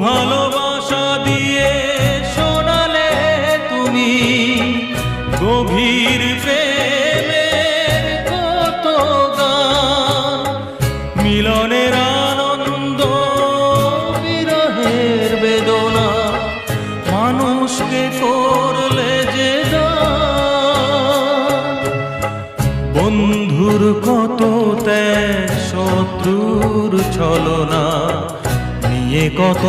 ভালোবাসা দিয়ে শোনালে তুমি গভীর প্রেমের কত গান, মিলনের আনন্দ বিরহের বেদনা, মানুষকে করলে যে দান। বন্ধুর কত ত্যাগ, শত্রুর ছলনা নিয়ে কত